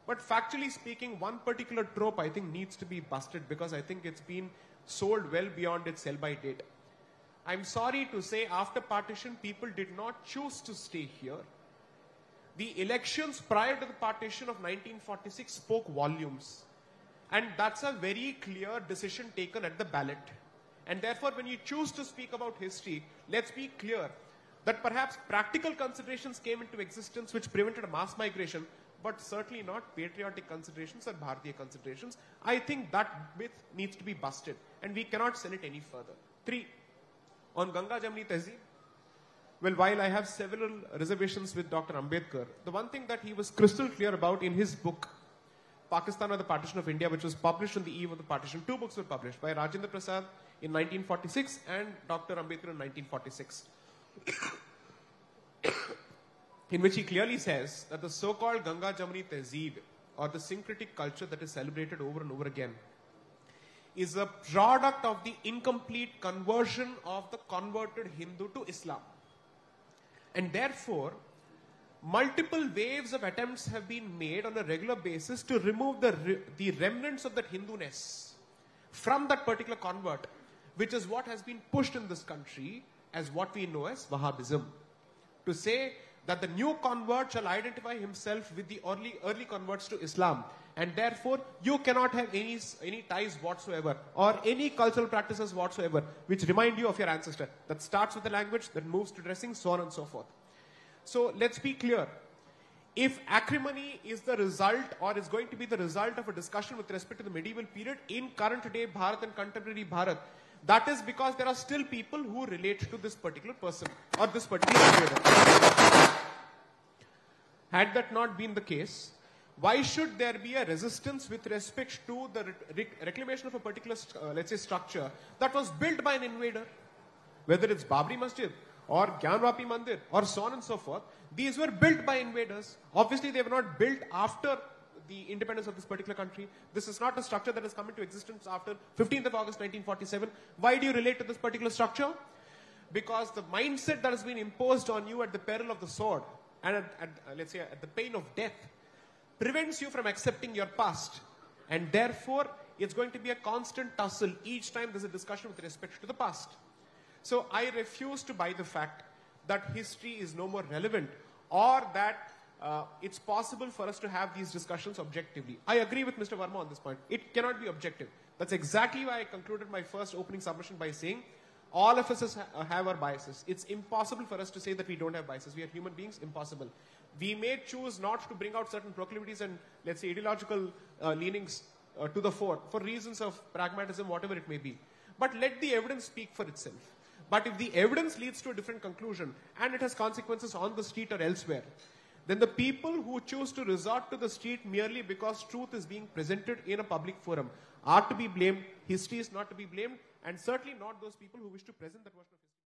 But factually speaking, one particular trope I think needs to be busted because I think it's been sold well beyond its sell-by date. I'm sorry to say, after partition, people did not choose to stay here. The elections prior to the partition of 1946 spoke volumes. And that's a very clear decision taken at the ballot. And therefore, when you choose to speak about history, let's be clear that perhaps practical considerations came into existence which prevented a mass migration, but certainly not patriotic considerations or Bharatiya considerations. I think that myth needs to be busted, and we cannot sell it any further. 3. On Ganga, Jamuni, Tehzib. Well, while I have several reservations with Dr. Ambedkar, the one thing that he was crystal clear about in his book, Pakistan or the Partition of India, which was published on the eve of the partition, 2 books were published by Rajendra Prasad in 1946 and Dr. Ambedkar in 1946. In which he clearly says that the so-called Ganga Jamuni Tehzib, or the syncretic culture that is celebrated over and over again, is a product of the incomplete conversion of the converted Hindu to Islam. And therefore, multiple waves of attempts have been made on a regular basis to remove the remnants of that Hinduness from that particular convert, which is what has been pushed in this country as what we know as Wahhabism. To say that the new convert shall identify himself with the early converts to Islam, and therefore you cannot have any ties whatsoever or any cultural practices whatsoever which remind you of your ancestor. That starts with the language, that moves to dressing, so on and so forth. So let's be clear. If acrimony is the result or is going to be the result of a discussion with respect to the medieval period in current day Bharat and contemporary Bharat, that is because there are still people who relate to this particular person or this particular period. Had that not been the case, why should there be a resistance with respect to the reclamation of a particular, let's say, structure that was built by an invader? Whether it's Babri Masjid or Gyanvapi Mandir or so on and so forth, these were built by invaders. Obviously, they were not built after the independence of this particular country. This is not a structure that has come into existence after 15th of August 1947. Why do you relate to this particular structure? Because the mindset that has been imposed on you at the peril of the sword and let's say at the pain of death prevents you from accepting your past, and therefore it's going to be a constant tussle each time there's a discussion with respect to the past. So I refuse to buy the fact that history is no more relevant or that it's possible for us to have these discussions objectively. I agree with Mr. Verma on this point. It cannot be objective. That's exactly why I concluded my first opening submission by saying all of us have our biases. It's impossible for us to say that we don't have biases. We are human beings. Impossible. We may choose not to bring out certain proclivities and, let's say, ideological leanings to the fore for reasons of pragmatism, whatever it may be. But let the evidence speak for itself. But if the evidence leads to a different conclusion and it has consequences on the street or elsewhere, then the people who choose to resort to the street merely because truth is being presented in a public forum are to be blamed. History is not to be blamed, and certainly not those people who wish to present that version of history.